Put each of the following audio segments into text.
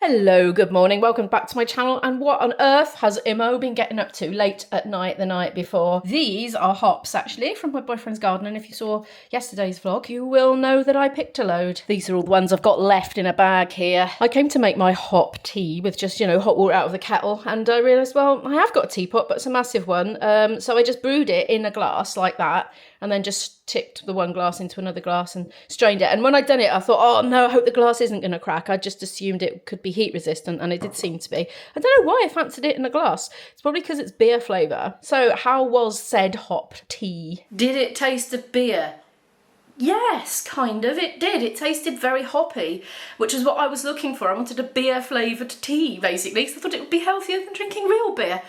Hello, good morning, welcome back to my channel. And what on earth has Imo been getting up to late at night the night before? These are hops actually from my boyfriend's garden, and if you saw yesterday's vlog you will know that I picked a load. These are all the ones I've got left in a bag here. I came to make my hop tea with just, hot water out of the kettle, and I realised, well, I have got a teapot, but it's a massive one, so I just brewed it in a glass like that, and then just tipped the one glass into another glass and strained it. And when I'd done it, I thought, oh no, I hope the glass isn't going to crack. I just assumed it could be heat resistant, and it did seem to be. I don't know why I fancied it in a glass. It's probably because it's beer flavour. So how was said hop tea? Did it taste of beer? Yes, kind of, it did. It tasted very hoppy, which is what I was looking for. I wanted a beer flavoured tea, basically, because I thought it would be healthier than drinking real beer.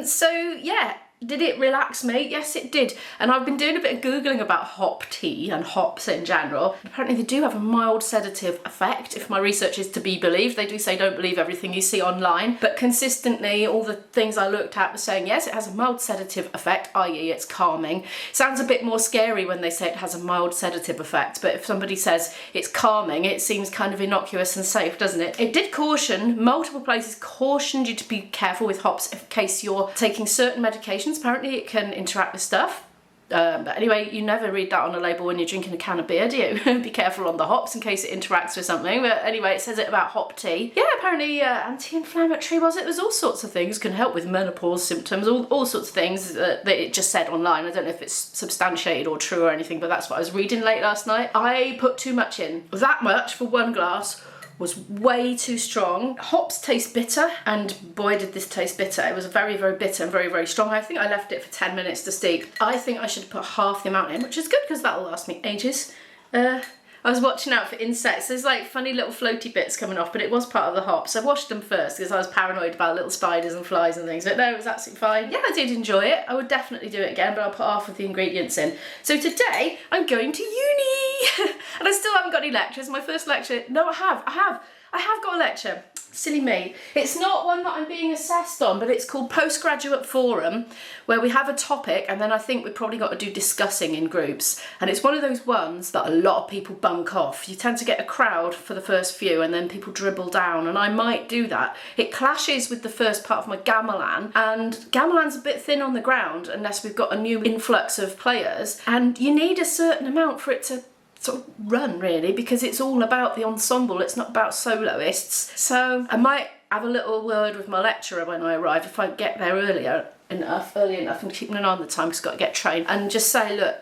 So yeah. Did it relax me? Yes, it did. And I've been doing a bit of Googling about hop tea and hops in general. Apparently they do have a mild sedative effect, if my research is to be believed. They do say don't believe everything you see online, but consistently all the things I looked at were saying, yes, it has a mild sedative effect, i.e. it's calming. Sounds a bit more scary when they say it has a mild sedative effect, but if somebody says it's calming, it seems kind of innocuous and safe, doesn't it? It did caution, multiple places cautioned you to be careful with hops in case you're taking certain medications. Apparently it can interact with stuff. But anyway, you never read that on a label when you're drinking a can of beer, do you? Be careful on the hops in case it interacts with something. But anyway, it says it about hop tea. Yeah, apparently anti-inflammatory was it? There's all sorts of things. Can help with menopause symptoms, all sorts of things that it just said online. I don't know if it's substantiated or true or anything, but that's what I was reading late last night. I put too much in. That much for one glass was way too strong. Hops taste bitter, and boy did this taste bitter. It was very, very bitter and very, very strong. I think I left it for 10 minutes to steep. I think I should put half the amount in, which is good because that'll last me ages. I was watching out for insects. There's like funny little floaty bits coming off, but it was part of the hops. I washed them first because I was paranoid about little spiders and flies and things, but no, it was absolutely fine. Yeah, I did enjoy it. I would definitely do it again, but I'll put half of the ingredients in. So today I'm going to uni and I still haven't got any lectures. My first lecture, no, I have got a lecture. Silly me. It's not one that I'm being assessed on, but it's called Postgraduate Forum, where we have a topic and then I think we've probably got to do discussing in groups. And it's one of those ones that a lot of people bunk off. You tend to get a crowd for the first few and then people dribble down, and I might do that. It clashes with the first part of my gamelan, and gamelan's a bit thin on the ground unless we've got a new influx of players, and you need a certain amount for it to sort of run, really, because it's all about the ensemble, it's not about soloists. So I might have a little word with my lecturer when I arrive, if I get there early enough and keeping an eye on the time because I've got to get trained, and just say, look,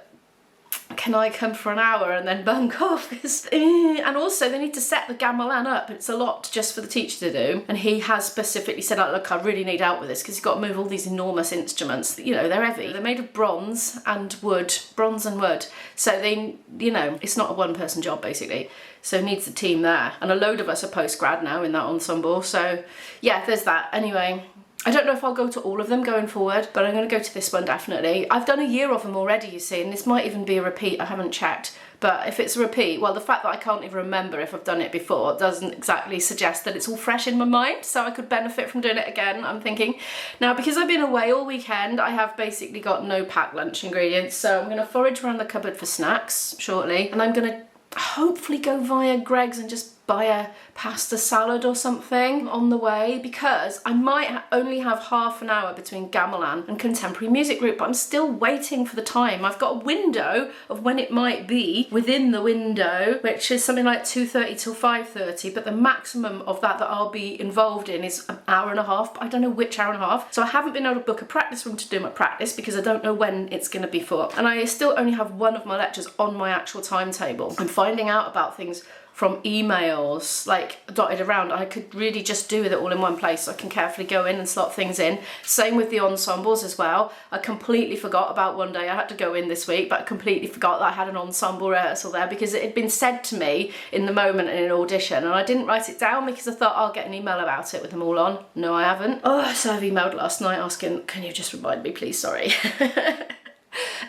can I come for an hour and then bunk off? And also they need to set the gamelan up. It's a lot just for the teacher to do, and he has specifically said, like, look, I really need help with this because you've got to move all these enormous instruments. They're heavy. They're made of bronze and wood, so they, it's not a one-person job basically, so it needs a team there, and a load of us are post-grad now in that ensemble. So yeah, there's that. Anyway, I don't know if I'll go to all of them going forward, but I'm going to go to this one definitely. I've done a year of them already, you see, and this might even be a repeat. I haven't checked, but if it's a repeat, well, the fact that I can't even remember if I've done it before doesn't exactly suggest that it's all fresh in my mind, so I could benefit from doing it again, I'm thinking. Now, because I've been away all weekend, I have basically got no packed lunch ingredients, so I'm going to forage around the cupboard for snacks shortly, and I'm going to hopefully go via Greggs and just buy a pasta salad or something on the way, because I might only have half an hour between gamelan and contemporary music group, but I'm still waiting for the time. I've got a window of when it might be within the window, which is something like 2:30 till 5:30, but the maximum of that I'll be involved in is an hour and a half, but I don't know which hour and a half. So I haven't been able to book a practice room to do my practice because I don't know when it's going to be for, and I still only have one of my lectures on my actual timetable. I'm finding out about things from emails, like dotted around. I could really just do with it all in one place, so I can carefully go in and slot things in. Same with the ensembles as well. I completely forgot about one day I had to go in this week, but I completely forgot that I had an ensemble rehearsal there because it had been said to me in the moment in an audition, and I didn't write it down because I thought I'll get an email about it with them all on. No, I haven't. Oh, so I've emailed last night asking, can you just remind me please, sorry.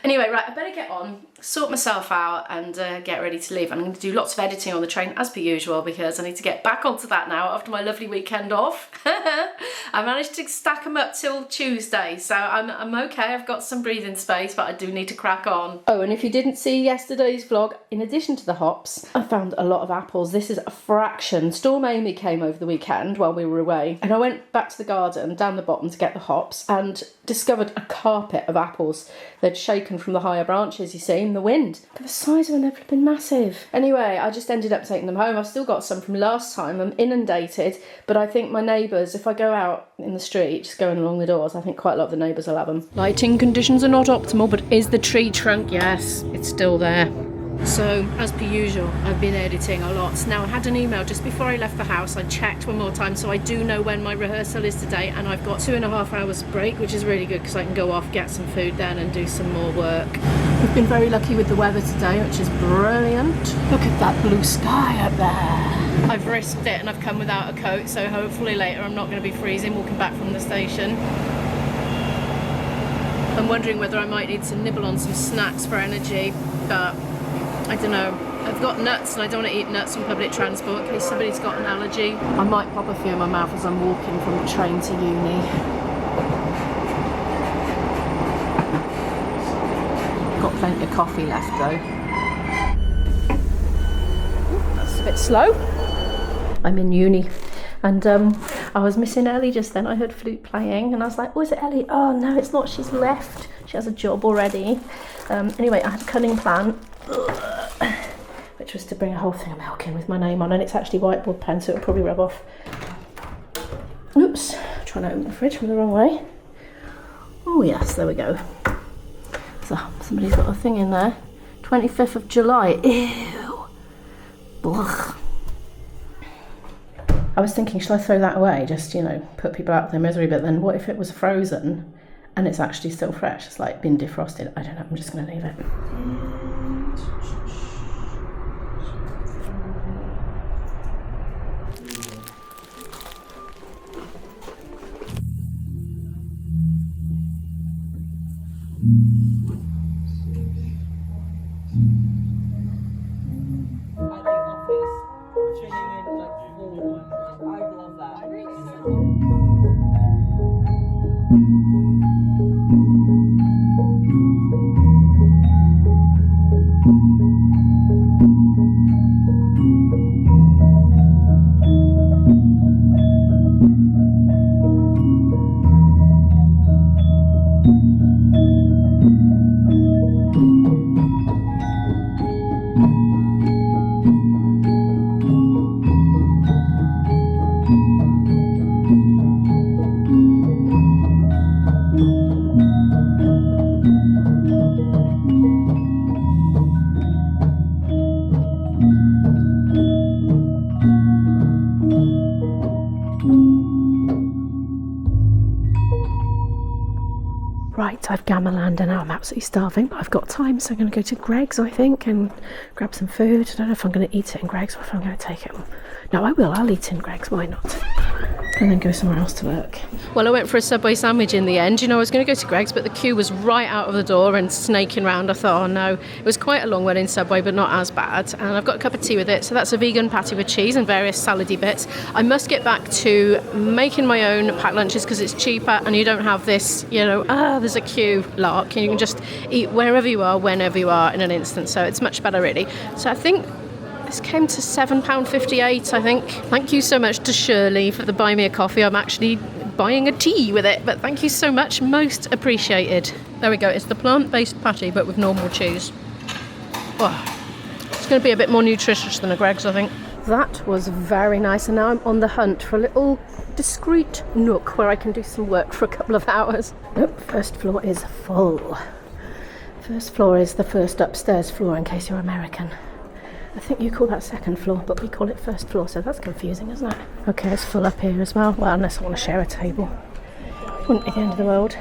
Anyway, right, I better get on. sort myself out and get ready to leave. I'm going to do lots of editing on the train as per usual because I need to get back onto that now after my lovely weekend off. I managed to stack them up till Tuesday, so I'm okay. I've got some breathing space, but I do need to crack on. Oh, and if you didn't see yesterday's vlog, in addition to the hops, I found a lot of apples. This is a fraction. Storm Amy came over the weekend while we were away, and I went back to the garden down the bottom to get the hops and discovered a carpet of apples. They'd shaken from the higher branches, you see, in the wind. But the size of them, they've been massive. Anyway, I just ended up taking them home. I've still got some from last time. I'm inundated, but I think my neighbours, if I go out in the street, just going along the doors, I think quite a lot of the neighbours will have them. Lighting conditions are not optimal, but is the tree trunk? Yes, it's still there. So, as per usual, I've been editing a lot. Now, I had an email just before I left the house. I checked one more time, so I do know when my rehearsal is today, and I've got 2.5 hours break, which is really good because I can go off, get some food then, and do some more work. We've been very lucky with the weather today, which is brilliant. Look at that blue sky up there. I've risked it and I've come without a coat, so hopefully later I'm not going to be freezing walking back from the station. I'm wondering whether I might need to nibble on some snacks for energy, but I don't know. I've got nuts and I don't want to eat nuts on public transport in case somebody's got an allergy. I might pop a few in my mouth as I'm walking from the train to uni. Got plenty of coffee left though. That's a bit slow. I'm in uni. And I was missing Ellie just then. I heard flute playing and I was like, oh, is it Ellie? Oh no, it's not, she's left. She has a job already. Anyway, I had a cunning plan, which was to bring a whole thing of milk in with my name on, and it's actually whiteboard pen, so it'll probably rub off. Oops, trying to open the fridge from the wrong way. Oh yes, there we go. So somebody's got a thing in there. 25th of July, ew. Blech. I was thinking, should I throw that away? Just, you know, put people out of their misery, but then what if it was frozen and it's actually still fresh? It's like been defrosted. I don't know, I'm just gonna leave it. Right, I've Gamerland and now I'm absolutely starving, but I've got time, so I'm going to go to Greg's, I think, and grab some food. I don't know if I'm going to eat it in Greg's or if I'm going to take it. No, I will. I'll eat in Greg's. Why not? And then go somewhere else to work. Well, I went for a Subway sandwich in the end. You know, I was going to go to Greg's, but the queue was right out of the door and snaking round. I thought, oh no. It was quite a long one in Subway, but not as bad. And I've got a cup of tea with it. So that's a vegan patty with cheese and various salady bits. I must get back to making my own packed lunches because it's cheaper and you don't have this, you know, there's a queue lark. And you can just eat wherever you are, whenever you are in an instant. So it's much better, really. So I think this came to £7.58, I think. Thank you so much to Shirley for the buy me a coffee. I'm actually buying a tea with it, but thank you so much, most appreciated. There we go, it's the plant-based patty, but with normal cheese. Oh, it's going to be a bit more nutritious than a Greg's, I think. That was very nice, and now I'm on the hunt for a little discreet nook where I can do some work for a couple of hours. Nope, first floor is full. First floor is the first upstairs floor, in case you're American. I think you call that second floor, but we call it first floor, so that's confusing, isn't it? Okay, it's full up here as well. Well, unless I want to share a table. Wouldn't be the end of the world.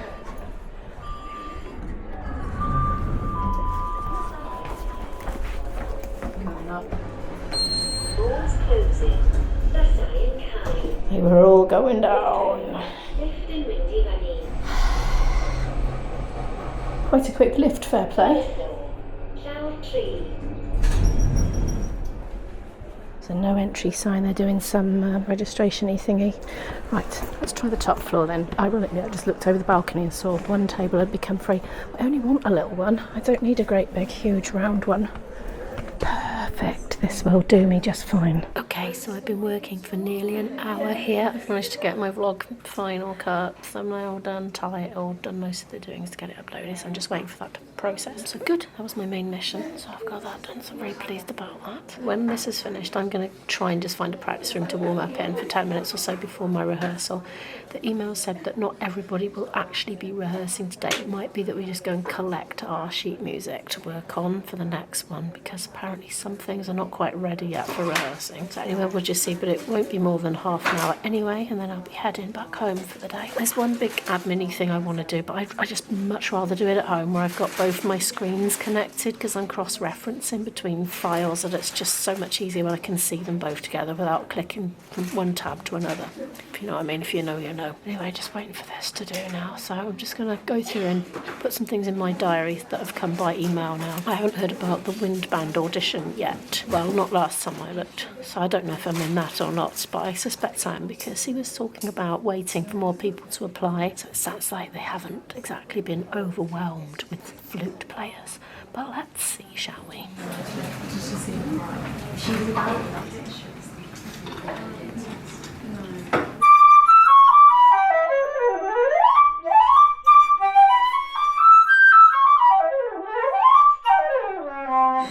They were all going down. Quite a quick lift, fair play. There's a no entry sign. They're doing some registration-y thingy. Right, let's try the top floor then. Ironically, I just looked over the balcony and saw one table had become free. I only want a little one. I don't need a great big huge round one. Perfect, this will do me just fine. Okay, so I've been working for nearly an hour here. I've managed to get my vlog final cut, thumbnail done, title, done most of the doings to get it uploaded, so I'm just waiting for that to process. So good, that was my main mission, so I've got that done, so I'm very pleased about that. When this is finished, I'm going to try and just find a practice room to warm up in for 10 minutes or so before my rehearsal. The email said that not everybody will actually be rehearsing today. It might be that we just go and collect our sheet music to work on for the next one, because apparently some things are not quite ready yet for rehearsing. So anyway, we'll just see, but it won't be more than half an hour anyway, and then I'll be heading back home for the day. There's one big admin-y thing I want to do, but I just much rather do it at home where I've got both my screens connected, because I'm cross-referencing between files, and it's just so much easier when I can see them both together without clicking from one tab to another. If you know what I mean, if you know, you know. Anyway, just waiting for this to do now, so I'm just going to go through and put some things in my diary that have come by email now. I haven't heard about the wind band audition yet. Well, not last time I looked, so I don't know if I'm in that or not, but I suspect I am, because he was talking about waiting for more people to apply, so it sounds like they haven't exactly been overwhelmed with flute players. But let's see, shall we?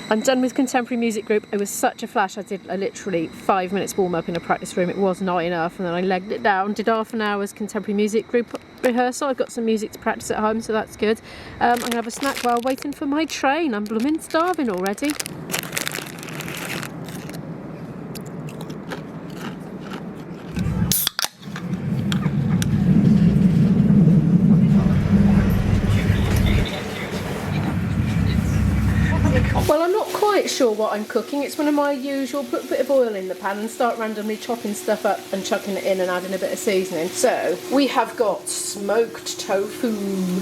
I'm done with contemporary music group. It was such a flash. I did literally 5 minutes warm up in a practice room. It was not enough, and then I legged it down, did half an hour's contemporary music group rehearsal. I've got some music to practice at home, so that's good. I'm gonna have a snack while waiting for my train. I'm blooming starving already. Well, I'm not quite sure what I'm cooking. It's one of my usual, put a bit of oil in the pan and start randomly chopping stuff up and chucking it in and adding a bit of seasoning. So we have got smoked tofu.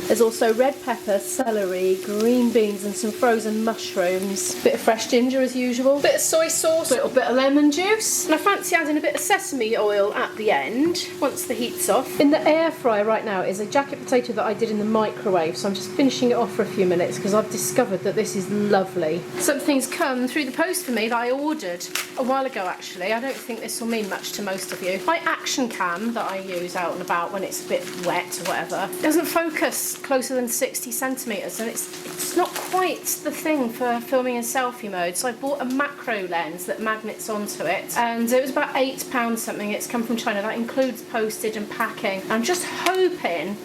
There's also red pepper, celery, green beans and some frozen mushrooms. Bit of fresh ginger as usual. Bit of soy sauce, a little bit of lemon juice. And I fancy adding a bit of sesame oil at the end once the heat's off. In the air fryer right now is a jacket potato that I did in the microwave. So I'm just finishing it off for a few minutes because I've discovered that this is lovely. Something's come through the post for me that I ordered a while ago actually. I don't think this will mean much to most of you. My action cam that I use out and about when it's a bit wet or whatever doesn't focus closer than 60 centimetres, and it's not quite the thing for filming in selfie mode. So I bought a macro lens that magnets onto it, and it was about £8 something. It's come from China. That includes postage and packing. I'm just hoping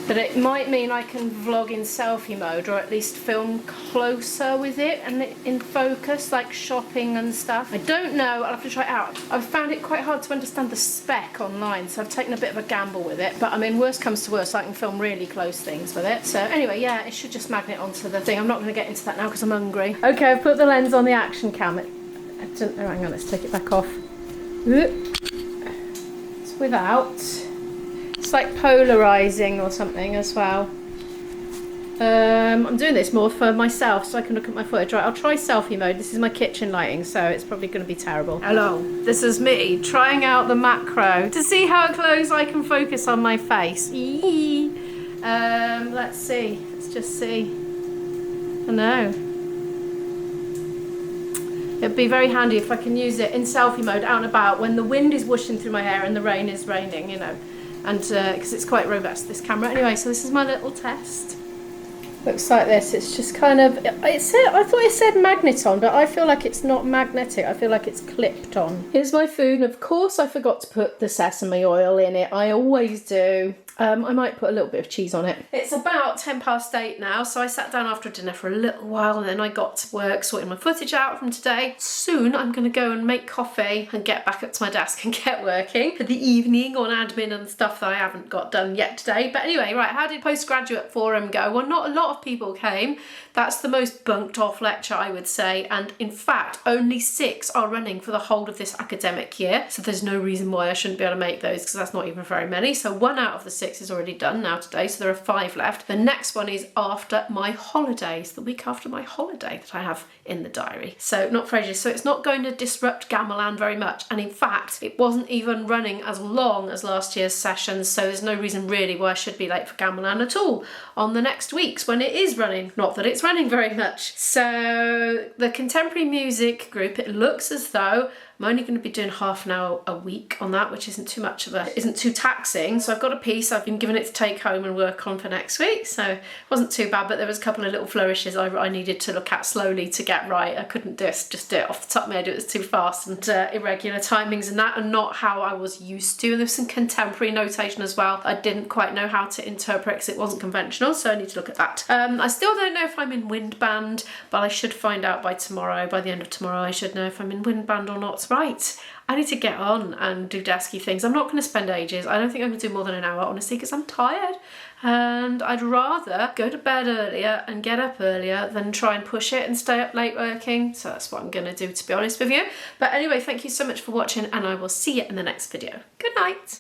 that it might mean I can vlog in selfie mode, or at least film closer with it and in focus, like shopping and stuff. I don't know, I'll have to try it out. I've found it quite hard to understand the spec online, so I've taken a bit of a gamble with it. But I mean, worst comes to worst, I can film really close things with it. So anyway, yeah, it should just magnet onto the thing. I'm not going to get into that now because I'm hungry. Okay, I've put the lens on the action cam. I don't know, hang on, let's take it back off. It's without. It's like polarizing or something as well. I'm doing this more for myself so I can look at my footage. Right, I'll try selfie mode. This is my kitchen lighting, so it's probably going to be terrible. Hello, this is me trying out the macro to see how close I can focus on my face. Let's see. Let's just see. I know. It'd be very handy if I can use it in selfie mode out and about when the wind is whooshing through my hair and the rain is raining, you know. And because it's quite robust, this camera. Anyway, so this is my little test. Looks like this. It's just kind of, I thought it said magnet on, but I feel like it's not magnetic. I feel like it's clipped on. Here's my food, and of course I forgot to put the sesame oil in it. I always do. I might put a little bit of cheese on it. It's about 8:10 now, so I sat down after dinner for a little while, and then I got to work sorting my footage out from today. Soon I'm going to go and make coffee and get back up to my desk and get working for the evening on admin and stuff that I haven't got done yet today. But anyway, right, how did postgraduate forum go? Well, not a lot of 12 people came. That's the most bunked off lecture, I would say. And in fact, only 6 are running for the whole of this academic year. So there's no reason why I shouldn't be able to make those, because that's not even very many. So 1 out of the 6 is already done now today. So there are 5 left. The next one is after my holidays, the week after my holiday that I have in the diary. So not for ages. So it's not going to disrupt Gamelan very much. And in fact, it wasn't even running as long as last year's sessions. So there's no reason really why I should be late for Gamelan at all on the next weeks when it is running. Not that it's running very much. So the contemporary music group, it looks as though I'm only going to be doing half an hour a week on that, which isn't too taxing. So I've got a piece I've been given it to take home and work on for next week. So it wasn't too bad, but there was a couple of little flourishes I needed to look at slowly to get right. I couldn't just do it off the top of my head. It was too fast and irregular timings and that, and not how I was used to. And there's some contemporary notation as well I didn't quite know how to interpret because it wasn't conventional, so I need to look at that. I still don't know if I'm in wind band, but I should find out by tomorrow. By the end of tomorrow, I should know if I'm in wind band or not. Right, I need to get on and do desky things. I'm not going to spend ages. I don't think I'm going to do more than an hour, honestly, because I'm tired. And I'd rather go to bed earlier and get up earlier than try and push it and stay up late working. So that's what I'm going to do, to be honest with you. But anyway, thank you so much for watching, and I will see you in the next video. Good night.